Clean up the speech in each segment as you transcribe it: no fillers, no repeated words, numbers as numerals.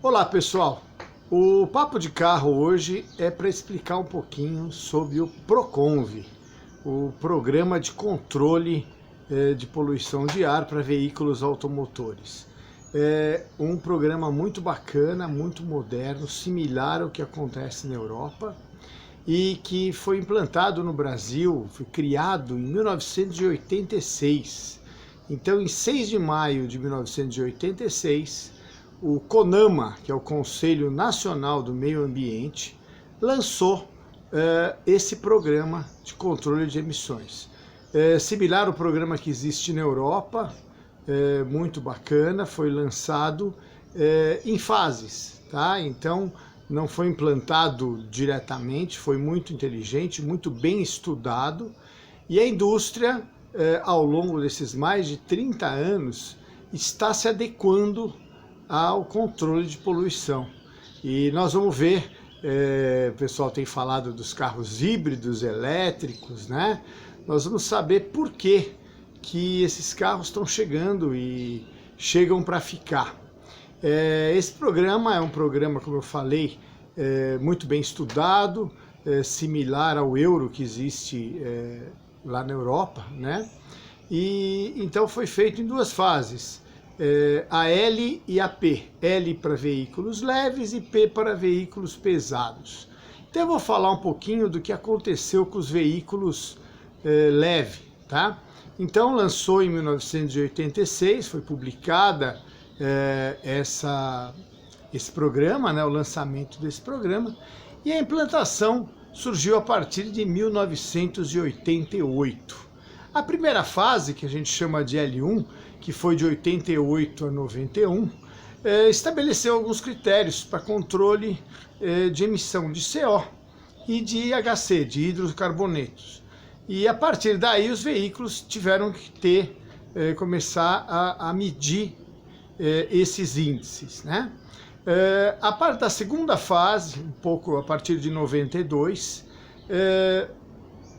Olá pessoal, o Papo de Carro hoje é para explicar um pouquinho sobre o Proconv, o Programa de Controle de Poluição de Ar para Veículos Automotores. É um programa muito bacana, muito moderno, similar ao que acontece na Europa e que foi implantado no Brasil, foi criado em 1986. Então, em 6 de maio de 1986, o CONAMA, que é o Conselho Nacional do Meio Ambiente, lançou esse programa de controle de emissões. Similar ao programa que existe na Europa, muito bacana, foi lançado em fases, tá? Então, não foi implantado diretamente, foi muito inteligente, muito bem estudado, e a indústria, ao longo desses mais de 30 anos, está se adequando ao controle de poluição. E nós vamos ver, o pessoal tem falado dos carros híbridos, elétricos, né? Nós vamos saber por que esses carros estão chegando e chegam para ficar. Esse programa é um programa, como eu falei, muito bem estudado, similar ao Euro que existe lá na Europa, né? E então foi feito em duas fases. A L e a P. L para veículos leves e P para veículos pesados. Então eu vou falar um pouquinho do que aconteceu com os veículos leves, tá? Então lançou em 1986, foi publicada esse programa, né, o lançamento desse programa, e a implantação surgiu a partir de 1988. A primeira fase, que a gente chama de L1, que foi de 88 a 91, estabeleceu alguns critérios para controle de emissão de CO e de HC, de hidrocarbonetos. E a partir daí os veículos tiveram que começar a medir esses índices, né? A parte da segunda fase, um pouco a partir de 92,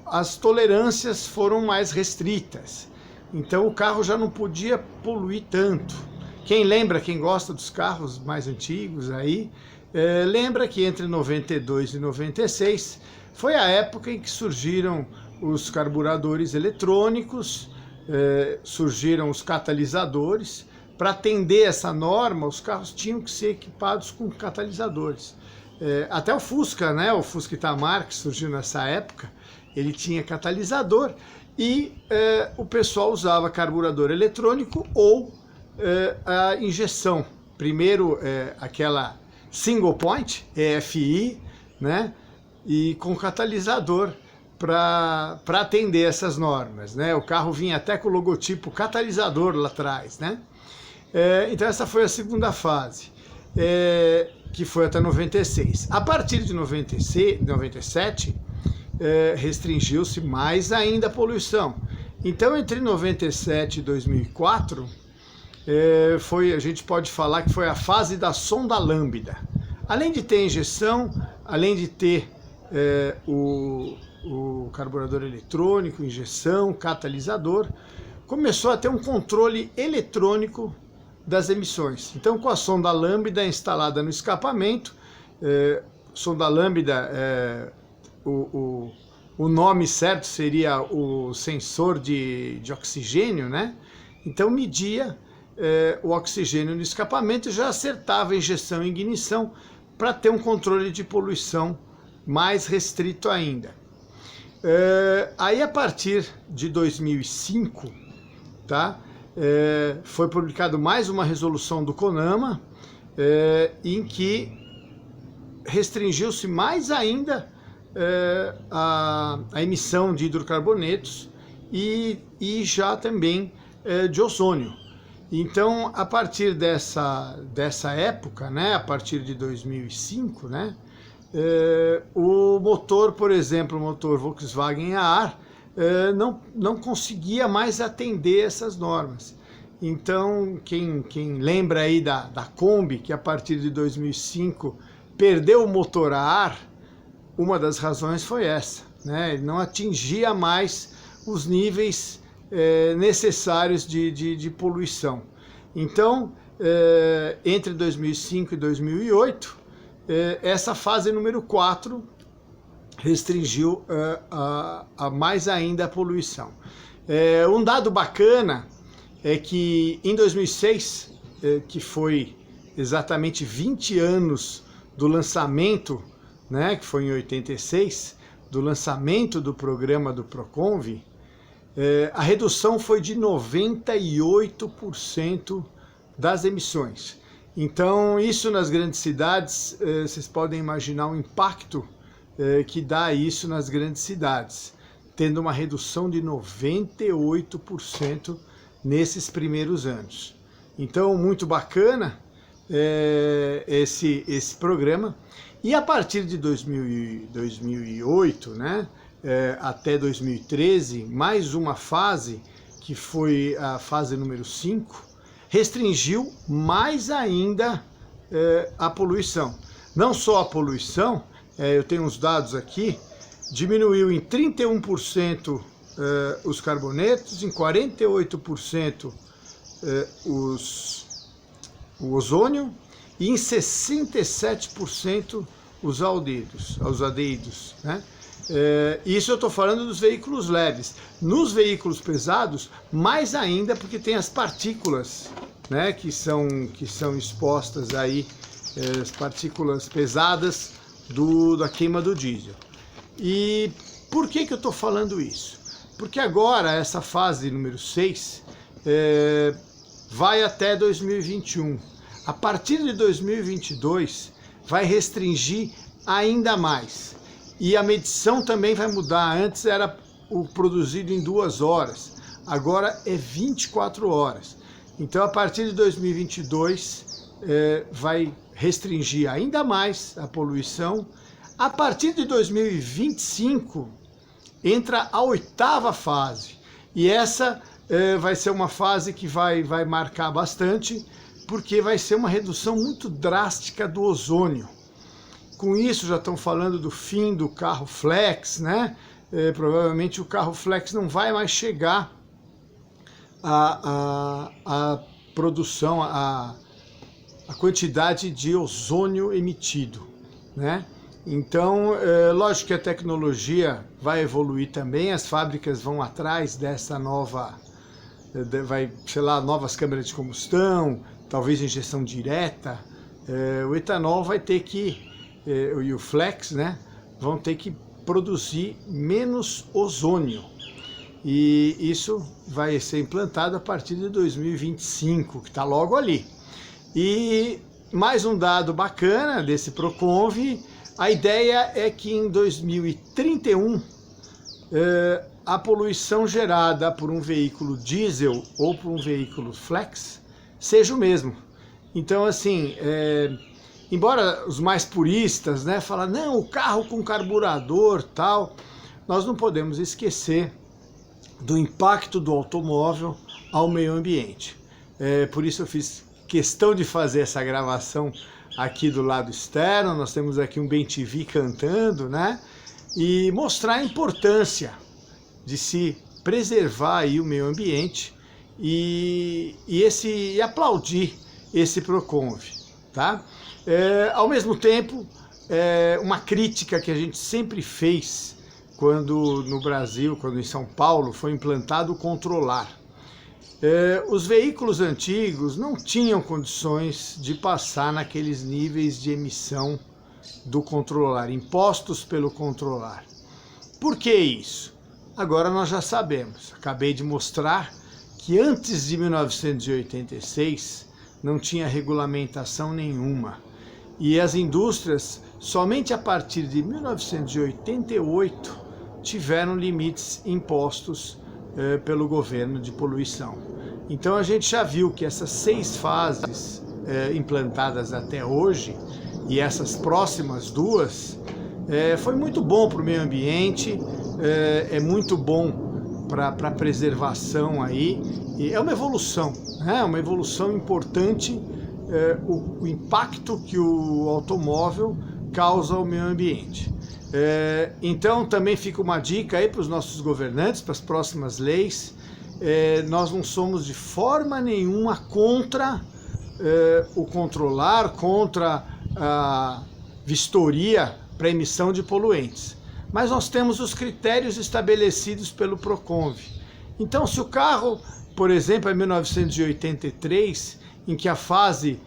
as tolerâncias foram mais restritas. Então o carro já não podia poluir tanto. Quem lembra, quem gosta dos carros mais antigos aí, lembra que entre 92 e 96 foi a época em que surgiram os carburadores eletrônicos, surgiram os catalisadores. Para atender essa norma, os carros tinham que ser equipados com catalisadores. Até o Fusca, né? O Fusca Itamar, que surgiu nessa época, ele tinha catalisador e o pessoal usava carburador eletrônico ou a injeção. Primeiro aquela single point, EFI, né? E com catalisador para atender essas normas, né? O carro vinha até com o logotipo catalisador lá atrás, né? Então essa foi a segunda fase, que foi até 96. A partir de 97, restringiu-se mais ainda a poluição. Então entre 97 e 2004, a gente pode falar que foi a fase da sonda lambda. Além de ter injeção, além de ter o carburador eletrônico, injeção, catalisador, começou a ter um controle eletrônico das emissões. Então, com a sonda lambda instalada no escapamento, sonda lambda, o nome certo seria o sensor de oxigênio, né? Então, media o oxigênio no escapamento e já acertava a injeção e ignição para ter um controle de poluição mais restrito ainda. Aí, a partir de 2005, tá? Foi publicado mais uma resolução do CONAMA, em que restringiu-se mais ainda a emissão de hidrocarbonetos e já também de ozônio. Então, a partir dessa época, né, a partir de 2005, né, o motor, por exemplo, o motor Volkswagen a ar, não conseguia mais atender essas normas. Então, quem lembra aí da Kombi, que a partir de 2005 perdeu o motor a ar, uma das razões foi essa, né? Ele não atingia mais os níveis necessários de poluição. Então, entre 2005 e 2008, essa fase número 4 restringiu mais ainda a poluição. Um dado bacana é que em 2006, que foi exatamente 20 anos do lançamento, né, que foi em 86, do lançamento do programa do Proconv, a redução foi de 98% das emissões. Então, isso nas grandes cidades, vocês podem imaginar o impacto que dá isso nas grandes cidades, tendo uma redução de 98% nesses primeiros anos. Então, muito bacana esse programa. E a partir de 2008, né, até 2013, mais uma fase, que foi a fase número 5, restringiu mais ainda a poluição. Não só a poluição, eu tenho uns dados aqui, diminuiu em 31% os carbonetos, em 48% o ozônio e em 67% os aldeídos, né? Isso eu estou falando dos veículos leves. Nos veículos pesados, mais ainda, porque tem as partículas, né, que são expostas aí, as partículas pesadas da queima do diesel. E por que eu estou falando isso? Porque agora essa fase número 6 vai até 2021. A partir de 2022 vai restringir ainda mais. E a medição também vai mudar. Antes era o produzido em 2 horas, agora é 24 horas. Então, a partir de 2022, vai restringir ainda mais a poluição. A partir de 2025, entra a 8ª fase. E essa vai ser uma fase que vai marcar bastante, porque vai ser uma redução muito drástica do ozônio. Com isso, já estão falando do fim do carro flex, né? Provavelmente o carro flex não vai mais chegar à produção, a quantidade de ozônio emitido, né? Então, lógico que a tecnologia vai evoluir também, as fábricas vão atrás dessa nova, novas câmeras de combustão, talvez injeção direta. O etanol vai ter que, e o flex, né, vão ter que produzir menos ozônio. E isso vai ser implantado a partir de 2025, que está logo ali. E mais um dado bacana desse Proconv, a ideia é que em 2031 a poluição gerada por um veículo diesel ou por um veículo flex seja o mesmo. Então, assim, embora os mais puristas, né, falam, não, o carro com carburador, tal, nós não podemos esquecer do impacto do automóvel ao meio ambiente. Por isso eu fiz questão de fazer essa gravação aqui do lado externo. Nós temos aqui um bem-TV cantando, né, e mostrar a importância de se preservar aí o meio ambiente e aplaudir esse Proconv, tá? Ao mesmo tempo, uma crítica que a gente sempre fez quando no Brasil, quando em São Paulo, foi implantado o controlar. Os veículos antigos não tinham condições de passar naqueles níveis de emissão do controlar, impostos pelo controlar. Por que isso? Agora nós já sabemos. Acabei de mostrar que antes de 1986 não tinha regulamentação nenhuma. E as indústrias, somente a partir de 1988, tiveram limites impostos pelo governo de poluição. Então a gente já viu que essas 6 fases implantadas até hoje, e essas próximas 2, foi muito bom para o meio ambiente, é muito bom para a preservação aí, e é uma evolução, né? Uma evolução importante, o impacto que o automóvel causa ao meio ambiente. Então também fica uma dica aí para os nossos governantes, para as próximas leis. Nós não somos de forma nenhuma contra o controlar contra a vistoria para emissão de poluentes. Mas nós temos os critérios estabelecidos pelo Proconv. Então, se o carro, por exemplo, em 1983, em que a fase,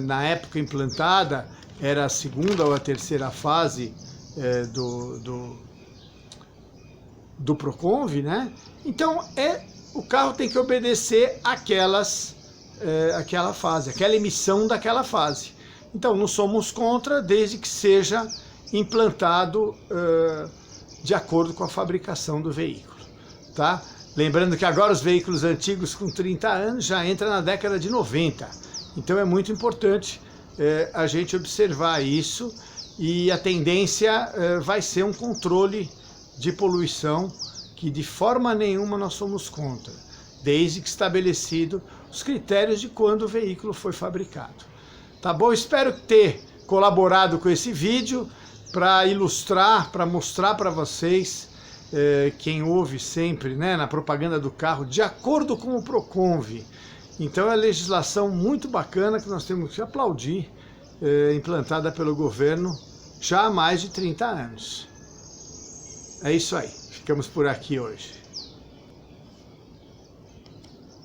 na época implantada, era a segunda ou a terceira fase do Proconv, né? Então, o carro tem que obedecer aquela fase, aquela emissão daquela fase. Então, não somos contra, desde que seja implantado de acordo com a fabricação do veículo, tá? Lembrando que agora os veículos antigos com 30 anos já entram na década de 90. Então é muito importante a gente observar isso, e a tendência vai ser um controle de poluição que de forma nenhuma nós somos contra, desde que estabelecido os critérios de quando o veículo foi fabricado. Tá bom? Espero ter colaborado com esse vídeo para ilustrar, para mostrar para vocês, quem ouve sempre, né, na propaganda do carro, de acordo com o Proconv. Então é legislação muito bacana que nós temos que aplaudir, implantada pelo governo já há mais de 30 anos. É isso aí, ficamos por aqui hoje.